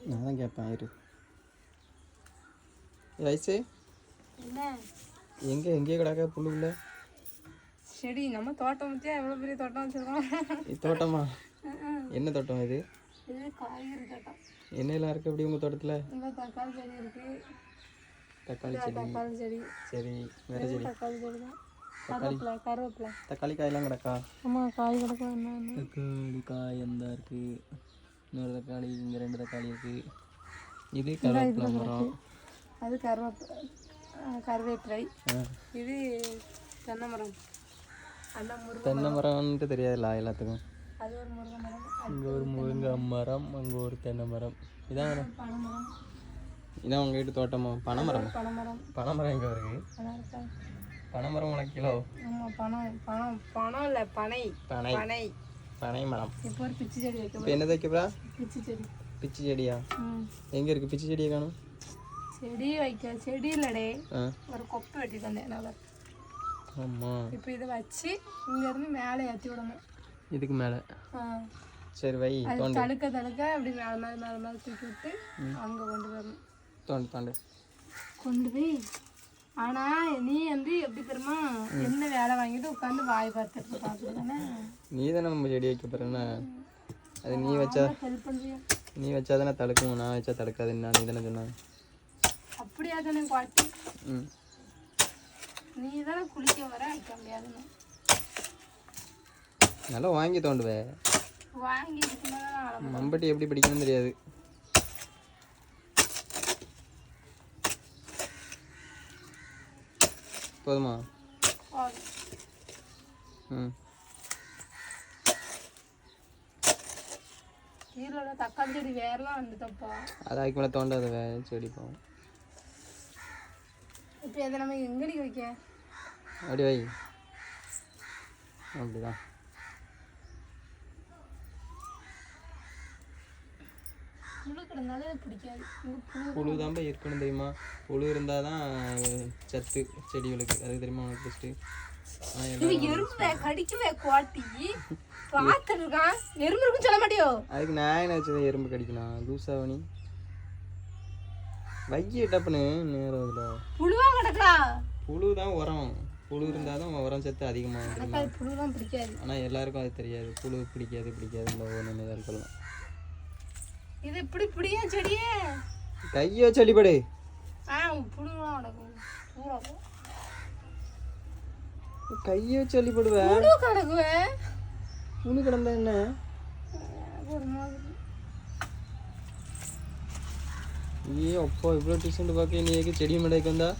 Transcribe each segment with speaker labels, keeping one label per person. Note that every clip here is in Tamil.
Speaker 1: நான் தான் கேட்பேன் இரு. வயசு
Speaker 2: என்ன
Speaker 1: எங்கேயே கிடக்க புல்லுக்குள்ள
Speaker 2: செடி? நம்ம தோட்டம் வச்சா எவ்வளோ பெரிய தோட்டம் வச்சிருக்கோம்.
Speaker 1: இது தோட்டமா? என்ன தோட்டம் இது?
Speaker 2: இது காய்கறி தோட்டம்.
Speaker 1: என்னெல்லாம் இருக்குது அப்படி உங்கள் தோட்டத்தில்?
Speaker 2: இங்கே தக்காளி செடி இருக்குது.
Speaker 1: தக்காளி செடி.
Speaker 2: தக்காளி செடி.
Speaker 1: சரி, வேறு செடி?
Speaker 2: தக்காளி செடி தான். கருவேப்பிலை கருவேப்பிலை.
Speaker 1: தக்காளி காயெல்லாம் கிடக்கா?
Speaker 2: ஆமாம், காய் கிடக்கும். என்ன
Speaker 1: தக்காளி காய் எந்த இருக்குது? இன்னொரு தக்காளி, இங்கே 2 தக்காளி இருக்குது. இது கருவேப்பிலை மரம்.
Speaker 2: அது கருவேப்பிலை. இது தென்னை மரம். அதான் முருங்கை.
Speaker 1: தென்னை மரம்ன்ட்டு தெரியாதுல்ல எல்லாத்துக்கும்.
Speaker 2: அது ஒரு முருங்கை மரம்.
Speaker 1: இங்கே ஒரு முருங்கை மரம், அங்கே ஒரு தென்னை மரம். இதான்
Speaker 2: பனைமரம்.
Speaker 1: இதான் உங்கள் வீட்டு தோட்டமா? பனைமரம்.
Speaker 2: பனைமரம்.
Speaker 1: பனைமரம் எங்கே வருது? பனைமரம் உனக்கு கிலோ?
Speaker 2: ஆமாம், பணம் இல்லை, பனை.
Speaker 1: பனை
Speaker 2: பனை
Speaker 1: பனை மரம்.
Speaker 2: இப்போ ஒரு பிச்சு செடி வைக்க.
Speaker 1: இப்போ என்ன வைக்கப்பா?
Speaker 2: பிச்சு செடி.
Speaker 1: பிச்சு செடியா? எங்கே இருக்குது பிச்சு செடியை காணும்?
Speaker 2: செடி வைக்க செடி இல்லடே, ஒரு கொப்பை வெட்டி தந்தேன் நல்லா.
Speaker 1: ஆமாம்,
Speaker 2: இப்போ இதை வச்சு இங்கேருந்து மேலே ஏற்றி விடணும்.
Speaker 1: இதுக்கு மேலே? சரி வை.
Speaker 2: தடுக்க அப்படி மேலே தூக்கி விட்டு அங்கே கொண்டு வரணும்.
Speaker 1: தோண்டு
Speaker 2: கொண்டு போய். ஆனால் நீ வந்து எப்படி தெரியுமா, என்ன வேலை வாங்கிட்டு உட்காந்து வாய் பார்த்துட்டு பார்த்துருக்கானே.
Speaker 1: நீ தானே நம்ம செடி வைக்க போகிறேன்னா அது நீ வச்சா
Speaker 2: ஹெல்ப் பண்ணுறியா?
Speaker 1: நீ வச்சா தானே தடுக்கும், நான் வச்சா தடுக்காது. என்ன நீ தானே சொன்ன?
Speaker 2: அப்படியா தானே பாட்டி? நீ தானே குளிக்க வர வைக்க முடியாதுன்னு.
Speaker 1: நல்லா வாங்கி தோண்டுவே.
Speaker 2: வாங்கி
Speaker 1: மம்பட்டி எப்படி பிடிக்கணும்னு தெரியாது. போதுமா?
Speaker 2: கீழே தக்காளி செடி வேறலாம் வந்துட்டப்பா.
Speaker 1: அது அதுக்கு மேலே தோண்டாத செடி போகும்.
Speaker 2: இப்போ எதை நம்ம எங்கடி வைக்க?
Speaker 1: அப்படி வை. அப்படிதான்.
Speaker 2: புழு கிடந்தாலே பிடிக்காது.
Speaker 1: புழு தான் போய் இருக்கணும் தெரியுமா? புழு இருந்தால் தான் சத்து செடிகளுக்கு. அது தெரியுமா உனக்கு? ஃபஸ்ட்டு
Speaker 2: எறும்பு கடிக்கவே குவாட்டி பார்த்துருக்கான். எறும்பு இருக்குன்னு சொல்ல மாட்டியோ?
Speaker 1: அதுக்கு நான் என்ன வச்சது? எறும்பு கடிக்கலாம் தூசாவணி வைய டப்புன்னு நேரம். அதில்
Speaker 2: புழுவா கிடக்கா?
Speaker 1: புழு தான் உரம். புழு இருந்தால் தான் உரம் சத்து அதிகமாக.
Speaker 2: புழுலாம் பிடிக்காது.
Speaker 1: ஆனால் எல்லாருக்கும் அது தெரியாது. புழு பிடிக்காதுன்னு ஒன்று தான் சொல்லலாம்.
Speaker 2: இது இப்படி பிடியா செடியே?
Speaker 1: கையை வச்சு அடிப்படு.
Speaker 2: புழுலாம் கிடக்கும்.
Speaker 1: கையை வச்சு அள்ளிப்படுவேன்.
Speaker 2: புழு கிடக்குவேன்.
Speaker 1: புழு கிடந்தா என்ன
Speaker 2: ஒரு மாதிரி?
Speaker 1: ஏ அப்பா, இவ்வளோ டியூஷன் பார்க்க நீ ஏக்கு செடி மடைக்கு வந்தா?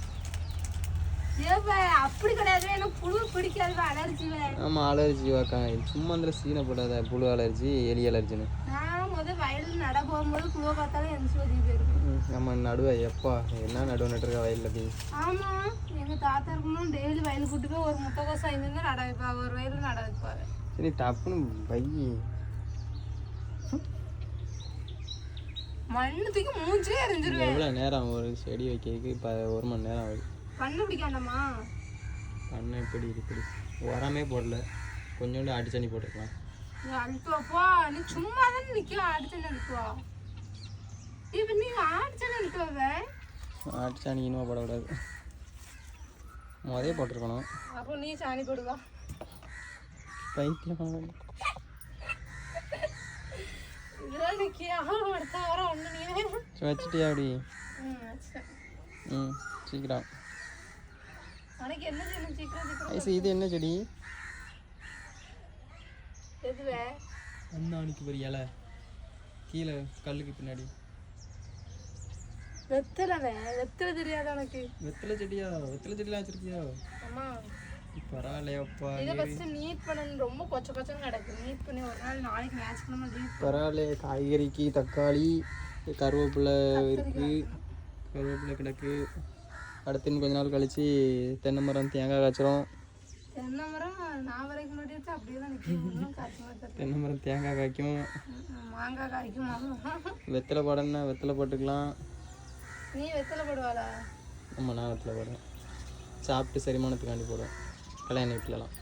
Speaker 2: அப்படி கிடையாது, எனக்கு புழு பிடிக்காது, அலர்ஜி.
Speaker 1: ஆமாம், அலர்ஜி வாக்கா. சும்மா அந்த சீனை போடாத. புழு அலர்ஜி, எலி அலர்ஜின்னு.
Speaker 2: நான் முதல் வயலில் நட போகும்போது புழுவை பார்த்தாலும் எந்த சொல்லி போயிருக்கேன்.
Speaker 1: ஆமாம், நடுவே எப்பா என்ன நடுவு நட்டுருக்கா வயலில் போய்?
Speaker 2: ஆமாம், எங்கள் தாத்தா இருக்கணும் டெய்லி வயலுக்கு கூட்டு போய் ஒரு முட்டைக்கோசம் இருந்து நட வைப்பாங்க. ஒரு வயலில் நட வைப்பாங்க.
Speaker 1: சரி டப்புன்னு வை.
Speaker 2: மண்ணு தூக்கி மூஞ்சே எரிஞ்சிருவேன்.
Speaker 1: எவ்வளோ நேரம் ஒரு செடி வைக்கிறதுக்கு? இப்போ 1 மணி நேரம் ஆகுது.
Speaker 2: பண்ணு பிடிக்காண்டமா?
Speaker 1: பண்ண இப்படி இப்படி உரமே போடல, கொஞ்சோண்டு அடிச்சணி போட்டுருக்கலாம்.
Speaker 2: நீ அழுத்துவப்பா, நீ சும்மா தானே நிற்கும். அடிச்சணி அழுத்துவா. இப்போ நீ அடிச்சணி அழுத்துவ?
Speaker 1: அடிச்சாணி இனிமே போடக்கூடாது, முதலே போட்டிருக்கணும்.
Speaker 2: அப்போ நீ சாணி போடுவா?
Speaker 1: பைத்தியம்.
Speaker 2: இதெல்லாம் நீ கேவலம் எடுத்தா வர ஒன்று நீ
Speaker 1: வச்சுட்டியா அப்படி? சீக்கிரம்.
Speaker 2: உனக்கு என்ன செய்யணும்? சீக்கிரம்.
Speaker 1: ஐசு, இது என்ன செடி?
Speaker 2: எதுவே?
Speaker 1: அண்ணாணிக்கு ஒரு இலை கீழே கல்லுக்கு பின்னாடி.
Speaker 2: வெத்தலை தெரியாத உனக்கு?
Speaker 1: வெத்தலை செடியா? வெத்தலை செடிலாம் வச்சிருக்கியா?
Speaker 2: ஆமா.
Speaker 1: பரவாயில்லையாப்பா.
Speaker 2: இதை ஃபர்ஸ்ட் நீட் பண்ணணும். ரொம்ப கொச்சன்னு கிடக்கு. நீட் பண்ணி ஒரு நாள் நாளைக்கு மேட்ச் பண்ண.
Speaker 1: பரவாயில்ல. காய்கறிக்கு தக்காளி, கருவேப்பிலை இருக்குது. கருவேப்பிலை கிடக்கு. அடுத்து இன்னும் கொஞ்ச நாள் கழிச்சு தென்னை மரம் தேங்காய் காய்ச்சிரும்.
Speaker 2: தென்னை மரம் நான் வரைக்கும் முன்னாடி வச்சு அப்படியே தான் நிற்கும்.
Speaker 1: தென்னை மரம் தேங்காய் காய்க்கும்,
Speaker 2: மாங்காய் காய்க்கும்.
Speaker 1: வெத்தலை போடணுன்னா வெத்தலை போட்டுக்கலாம்.
Speaker 2: நீ வெத்தலை போடுவாளா?
Speaker 1: ஆமாம், நான் வெத்தலை போடுவேன். சாப்பிட்டு செரிமானத்துக்காண்டி போடுவேன். கல்யாண வீட்டிலலாம்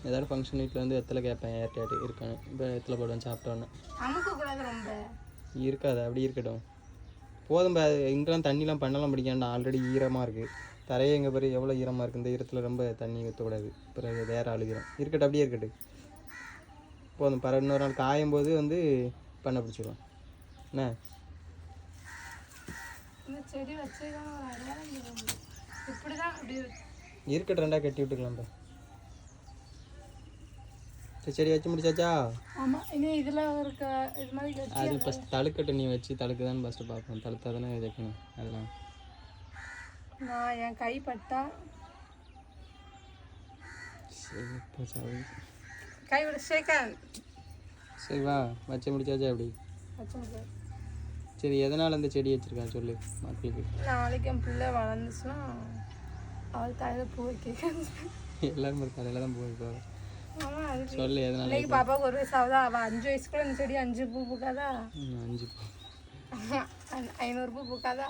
Speaker 1: ஏதாவது ஃபங்க்ஷன் வீட்டில் வந்து வெத்தலை கேட்பேன். யார்கிட்ட இருக்கான்னு. இப்போ வெத்தலை போடுவேன் சாப்பிட்டோன்னு.
Speaker 2: அமுக்கக்கூடாது ரொம்ப.
Speaker 1: இருக்காது, அப்படி இருக்கட்டும் போதும். இங்கெல்லாம் தண்ணிலாம் பண்ணலாம் பிடிக்காண்டா, ஆல்ரெடி ஈரமாக இருக்குது. தரையை எங்கே பாரு எவ்வளோ ஈரமாக இருக்குது. இந்த ஈரத்தில் ரொம்ப தண்ணி ஊற்றக்கூடாது, பிறகு வேற அழுகிறோம். இருக்கட்டும், அப்படியே இருக்கட்டும் போதும். பிற இன்னொரு நாள் காயும் போது வந்து பண்ண பிடிச்சிடும் என்ன.
Speaker 2: இந்த செடி வச்சுதான் ஒரு அடையாளம் இப்படிதான் அப்படி
Speaker 1: இருக்கட்டும், ரெண்டாக கட்டி விட்டுக்கலாம்ப்பா. செடி வச்சு முடிச்சாச்சா?
Speaker 2: ஆமாம், இனி இதில் இருக்க இது மாதிரி கட்டி
Speaker 1: அது ஃபஸ்ட் தழுக்கட்டு. நீ வச்சு தழுக்கு தான் ஃபஸ்ட்டு பார்ப்போம். தழுத்தா தானே வைக்கணும். அதெல்லாம்
Speaker 2: நான் என் கை பட்டா
Speaker 1: சரி
Speaker 2: கை விட சேக்கன்.
Speaker 1: சரி வா, வச்சு முடிச்சாச்சா? அப்படி சரி. எதனால் அந்த செடி வச்சுருக்கான்னு சொல்லு மக்களுக்கு.
Speaker 2: நாளைக்கு என் பிள்ளை வளர்ந்துச்சுன்னா அவள் தலையில் பூ வைக்க.
Speaker 1: எல்லாரும் ஒரு தலையில் தான் போயிருக்கோம்.
Speaker 2: ஆமாம், அது
Speaker 1: சொல்லு எதனால.
Speaker 2: இன்னைக்கு பாப்பாவுக்கு 1 வயசு ஆகுதா? அவள் 5 வயசுக்குள்ள இந்த செடி 5 பூ பூக்காதா?
Speaker 1: 5
Speaker 2: 500 பூ பூக்காதா?